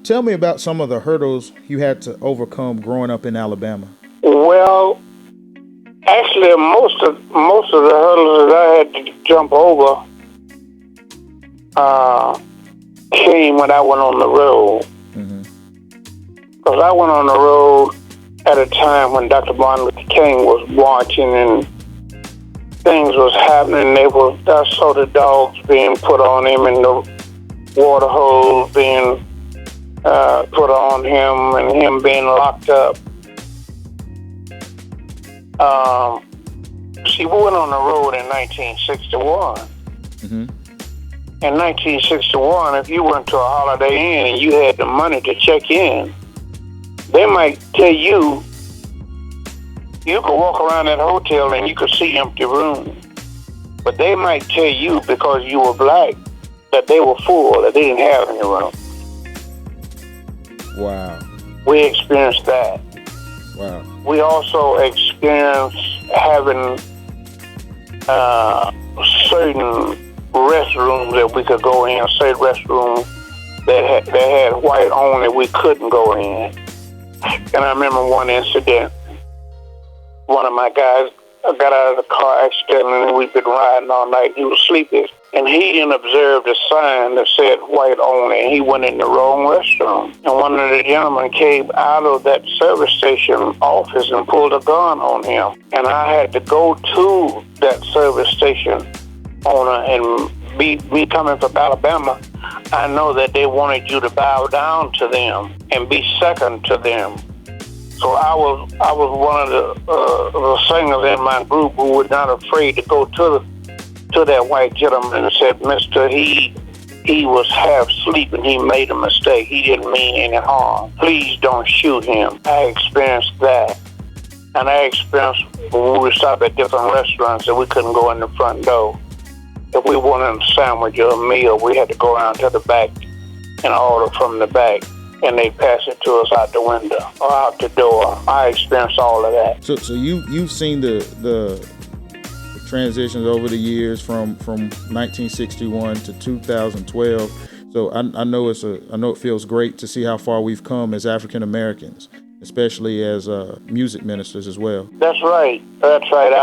Tell me about some of the hurdles you had to overcome growing up in Alabama. Well, actually, most of the hurdles that I had to jump over came when I went on the road. Because I went on the road at a time when Dr. Martin Luther King was marching and things was happening. I saw the dogs being put on him and the water hose being put on him and him being locked up. See, we went on the road in 1961. In 1961, if you went to a Holiday Inn and you had the money to check in, they might tell you could walk around that hotel and you could see empty rooms. But they might tell you, because you were black, that they were full, that they didn't have any room. Wow. We experienced that. Wow. We also experienced having certain restrooms that we could go in, certain restrooms that had white only, we couldn't go in. And I remember one incident, one of my guys got out of the car accidentally and we'd been riding all night. He was sleepy. And he didn't observe the sign that said white only, and he went in the wrong restroom. And one of the gentlemen came out of that service station office and pulled a gun on him. And I had to go to that service station owner, and me coming from Alabama, I know that they wanted you to bow down to them and be second to them. So I was one of the singers in my group who was not afraid to go to that white gentleman and said, "Mister, he was half asleep and he made a mistake. He didn't mean any harm. Please don't shoot him." I experienced that. And I experienced when we would stop at different restaurants and we couldn't go in the front door. If we wanted a sandwich or a meal, we had to go around to the back and order from the back, and they pass it to us out the window or out the door. I experienced all of that. So you've seen the transitions over the years from 1961 to 2012. So I know it feels great to see how far we've come as African Americans, especially as music ministers as well. That's right. That's right.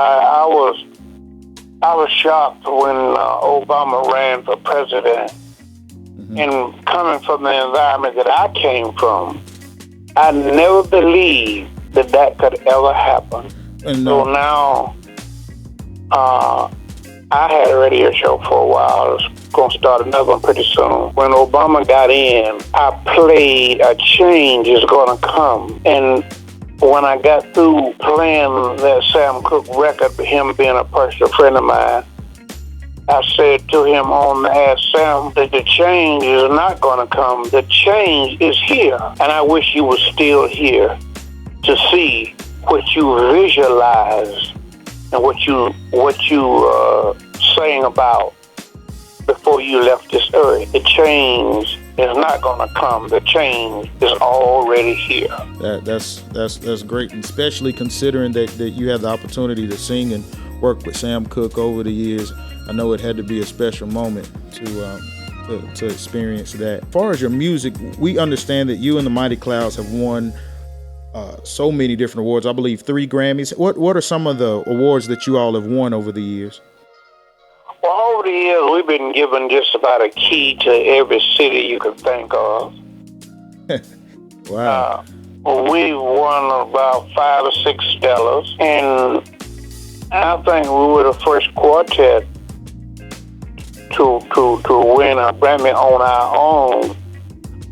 I was shocked when Obama ran for president. And coming from the environment that I came from, I never believed that could ever happen. And, so now, I had a radio show for a while. I was going to start another one pretty soon. When Obama got in, I played "A Change Is Gonna Come." And when I got through playing that Sam Cooke record, him being a personal friend of mine, I said to him on the air, "Sam, that the change is not going to come. The change is here. And I wish you were still here to see what you visualized and what you sang about before you left this earth. The change is not going to come. The change is already here." That's great, and especially considering that you had the opportunity to sing and work with Sam Cooke over the years. I know it had to be a special moment to experience that. As far as your music, we understand that you and the Mighty Clouds have won so many different awards. I believe 3 Grammys. What are some of the awards that you all have won over the years? Well, over the years, we've been given just about a key to every city you can think of. Wow. We've won about 5 or 6 Stellas, and I think we were the first quartet to win a Grammy on our own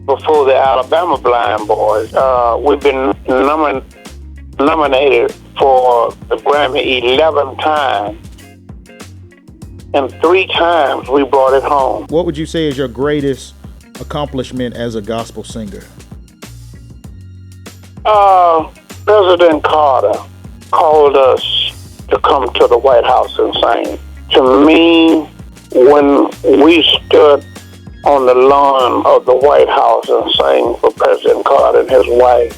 before the Alabama Blind Boys. We've been nominated for the Grammy 11 times, and 3 times we brought it home. What would you say is your greatest accomplishment as a gospel singer? President Carter called us to come to the White House and sing. To me, when we stood on the lawn of the White House and sang for President Carter and his wife,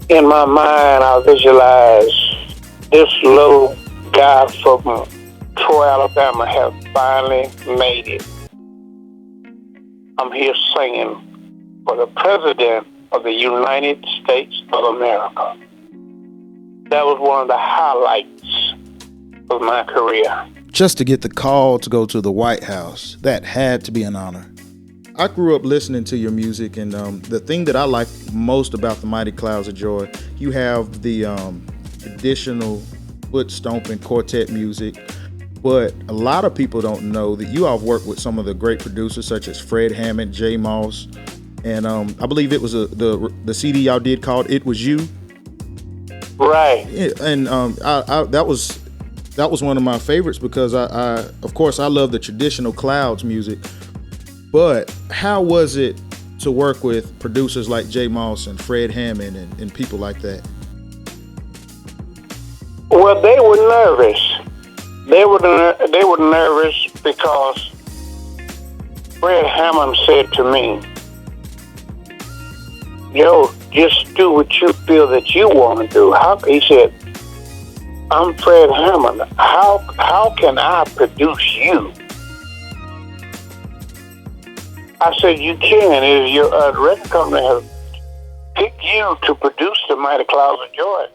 in my mind I visualized this little guy from Troy, Alabama has finally made it. I'm here singing for the President of the United States of America. That was one of the highlights of my career. Just to get the call to go to the White House, that had to be an honor. I grew up listening to your music, and the thing that I like most about the Mighty Clouds of Joy, you have the traditional foot stomping quartet music, but a lot of people don't know that you all have worked with some of the great producers such as Fred Hammond, J. Moss, and I believe it was the CD y'all did called "It Was You." Right. Yeah, and that was one of my favorites because I of course I love the traditional Clouds music. But how was it to work with producers like J. Moss and Fred Hammond and people like that? Well, they were nervous. They were nervous because Fred Hammond said to me, "Yo, just do what you feel that you want to do." He said, "I'm Fred Hammond. How can I produce you?" I said, "You can. If your record company has picked you to produce the Mighty Clouds of Joy,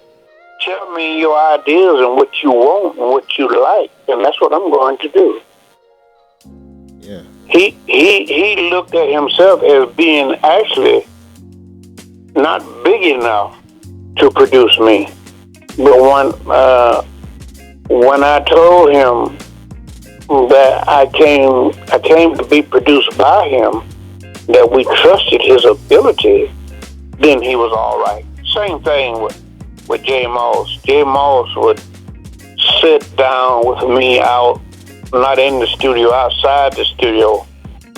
tell me your ideas and what you want and what you like, and that's what I'm going to do." Yeah. He looked at himself as being actually not big enough to produce me. But when I told him that I came to be produced by him, that we trusted his ability, then he was all right. Same thing with J. Moss. J. Moss would sit down with me out, not in the studio, outside the studio,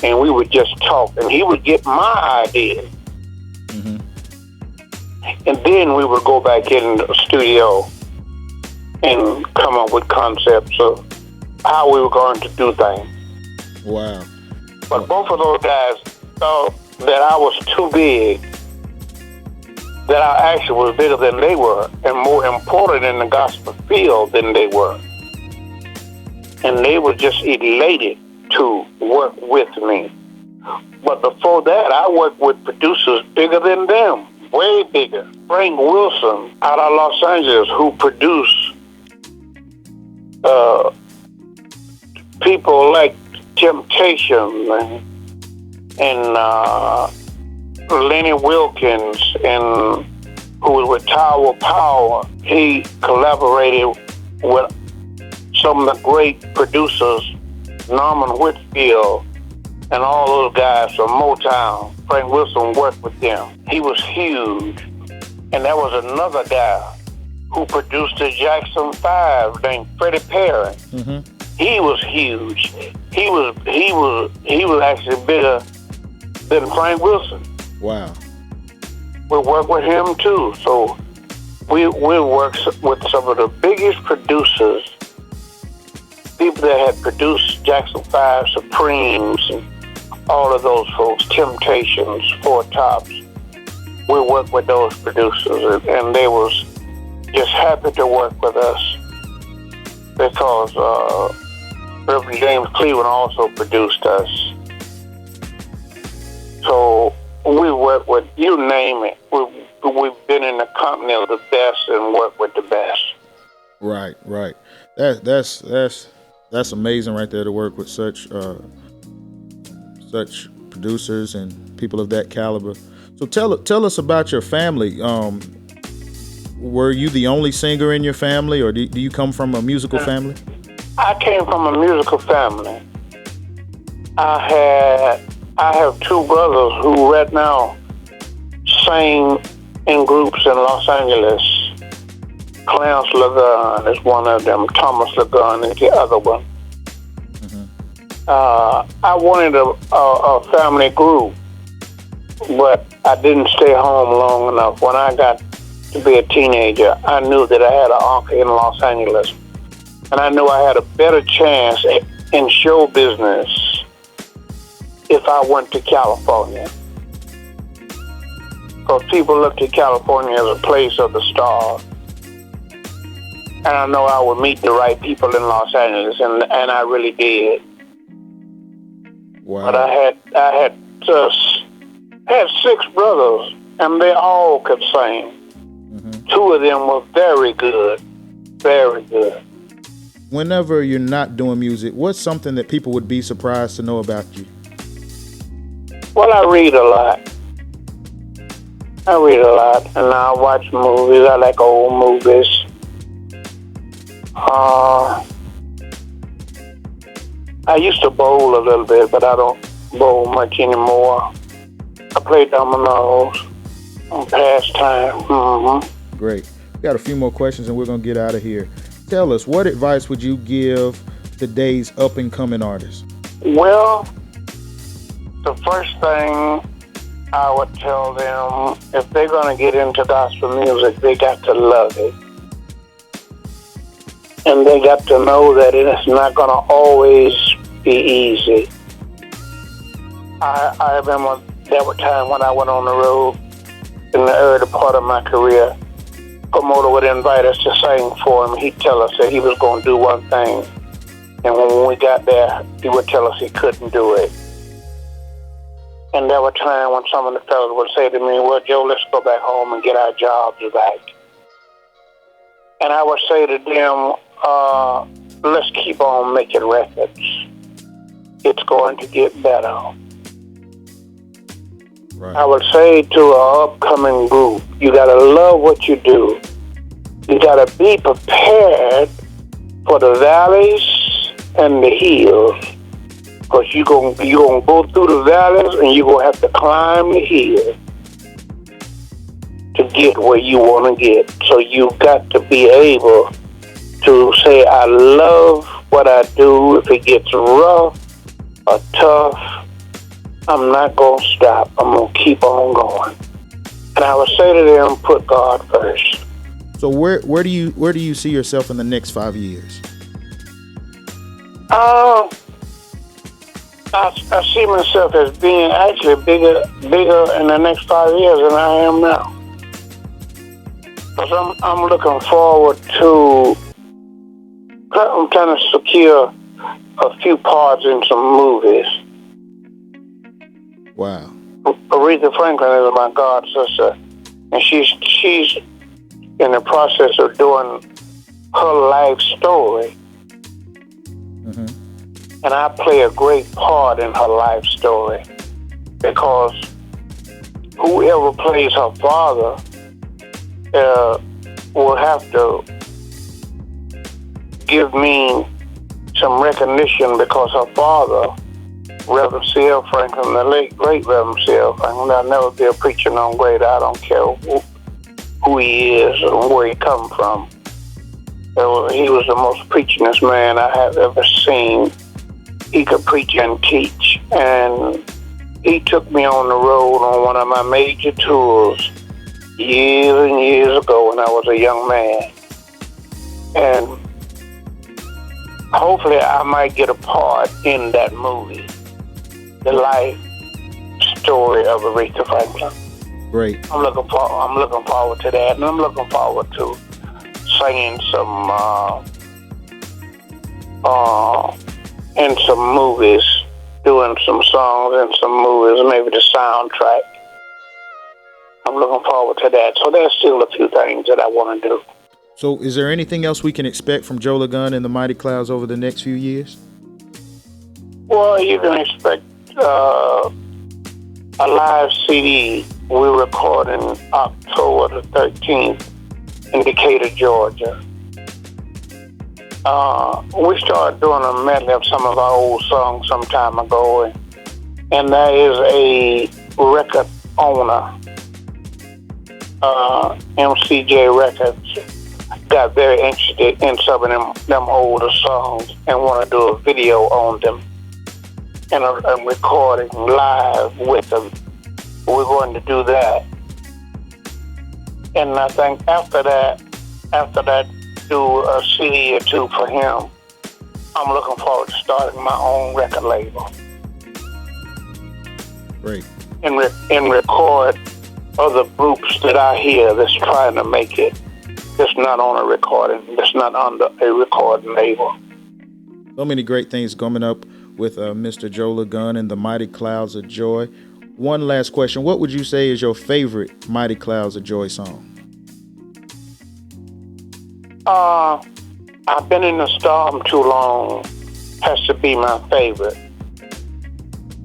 and we would just talk, and he would get my ideas. Mm-hmm. And then we would go back in the studio and come up with concepts of how we were going to do things. Wow. But both of those guys thought that I was too big, that I actually was bigger than they were, and more important in the gospel field than they were. And they were just elated to work with me. But before that, I worked with producers bigger than them, way bigger. Frank Wilson out of Los Angeles, who produced people like Temptation and Lenny Wilkins, and who was with Tower Power. He collaborated with some of the great producers, Norman Whitfield, and all those guys from Motown. Frank Wilson worked with them. He was huge. And there was another guy who produced the Jackson 5 named Freddie Perry. Mm-hmm. He was huge. He was actually bigger than Frank Wilson. Wow. We worked with him too. So we worked with some of the biggest producers, people that had produced Jackson 5, Supremes, and all of those folks, Temptations, Four Tops. We worked with those producers, and they was just happy to work with us because Reverend James Cleveland also produced us. So we work with, you name it. We've been in the company of the best and worked with the best. Right. That's amazing right there to work with such producers and people of that caliber. So tell us about your family. Were you the only singer in your family, or do you come from a musical family? I came from a musical family. I have two brothers who right now sing in groups in Los Angeles. Clarence Ligon is one of them. Thomas Ligon is the other one. Mm-hmm. I wanted a family group, but I didn't stay home long enough. When I got to be a teenager, I knew that I had an uncle in Los Angeles, and I knew I had a better chance in show business if I went to California. Because people look to California as a place of the stars. And I know I would meet the right people in Los Angeles, and I really did. Wow. But I had just Had 6 brothers, and they all could sing. Mm-hmm. 2 of them were very good, very good. Whenever you're not doing music, what's something that people would be surprised to know about you? Well, I read a lot. And I watch movies. I like old movies. I used to bowl a little bit, but I don't bowl much anymore. I play dominoes on pastime. Mm-hmm. Great. We got a few more questions and we're going to get out of here. Tell us, what advice would you give today's up-and-coming artists? Well, the first thing I would tell them, if they're going to get into gospel music, they got to love it. And they got to know that it is not going to always be easy. I remember there were times when I went on the road in the early part of my career. Promoter would invite us to sing for him. He'd tell us that he was going to do one thing. And when we got there, he would tell us he couldn't do it. And there were times when some of the fellas would say to me, well, Joe, let's go back home and get our jobs back. And I would say to them, let's keep on making records. It's going to get better. Right. I would say to an upcoming group, you got to love what you do. You got to be prepared for the valleys and the hills. Because you're gonna go through the valleys and you're going to have to climb the hills to get where you want to get. So you got to be able to say, I love what I do. If it gets rough or tough, I'm not going to stop. I'm going to keep on going. And I would say to them, put God first. So where do you see yourself in the next 5 years? I see myself as being actually bigger in the next 5 years than I am now. Because I'm looking forward to, I'm trying to secure a few parts in some movies. Wow. Aretha Franklin is my god sister, and she's in the process of doing her life story. Mm-hmm. And I play a great part in her life story because whoever plays her father will have to give me some recognition because her father, Reverend C.L. Franklin, the late, great Reverend C.L. Franklin, I'll never be a preacher no greater. I don't care who he is and where he come from. He was the most preachingest man I have ever seen. He could preach and teach. And he took me on the road on one of my major tours years and years ago when I was a young man. And hopefully I might get a part in that movie. The life story of Aretha Franklin. Great. I'm looking forward to that, and I'm looking forward to singing some in some movies, doing some songs in some movies, maybe the soundtrack. I'm looking forward to that. So there's still a few things that I want to do. So is there anything else we can expect from Joe Ligon and the Mighty Clouds over the next few years? Well, you can expect a live CD we record in October the 13th in Decatur, Georgia. We started doing a medley of some of our old songs some time ago, and there is a record owner, MCJ Records, got very interested in some of them older songs and want to do a video on them and a recording live with them. We're going to do that. And I think after that, do a CD or two for him. I'm looking forward to starting my own record label. Great. And record other groups that I hear that's trying to make it. That's not on a recording. That's not under a recording label. So many great things coming up with Mr. Joe Ligon and the Mighty Clouds of Joy. One last question. What would you say is your favorite Mighty Clouds of Joy song? I've been in the storm too long has to be my favorite.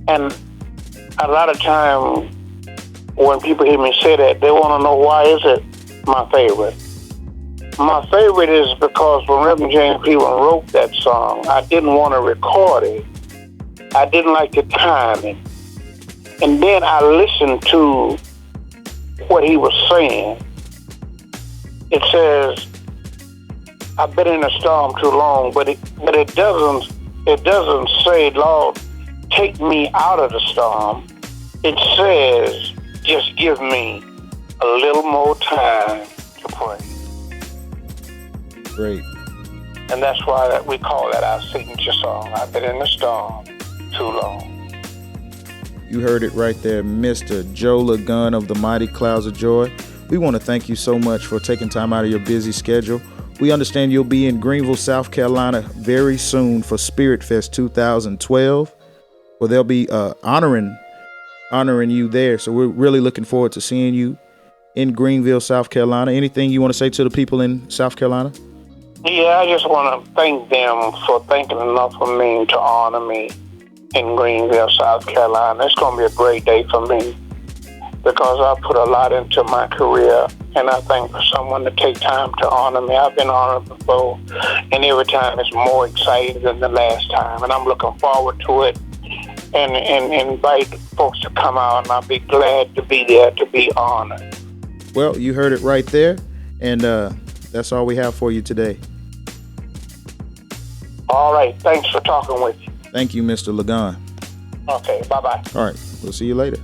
And a lot of time when people hear me say that, they want to know why is it my favorite. My favorite is because when Reverend James Cleveland wrote that song, I didn't want to record it. I didn't like the timing. And then I listened to what he was saying. It says, I've been in a storm too long, but it doesn't say, Lord, take me out of the storm. It says, just give me a little more time to pray. Great. And that's why we call that our signature song. I've been in the storm too long. You heard it right there, Mr. Joe Ligon of the Mighty Clouds of Joy. We want to thank you so much for taking time out of your busy schedule. We understand you'll be in Greenville, South Carolina very soon for Spirit Fest 2012. Well, they'll be honoring you there. So we're really looking forward to seeing you in Greenville, South Carolina. Anything you want to say to the people in South Carolina? Yeah, I just want to thank them for thinking enough of me to honor me in Greenville, South Carolina. It's going to be a great day for me because I put a lot into my career, and I think for someone to take time to honor me, I've been honored before, and every time it's more exciting than the last time, and I'm looking forward to it and invite folks to come out, and I'll be glad to be there to be honored. Well, you heard it right there, and that's all we have for you today. All right. Thanks for talking with you. Thank you, Mr. Ligon. Okay. Bye-bye. All right. We'll see you later.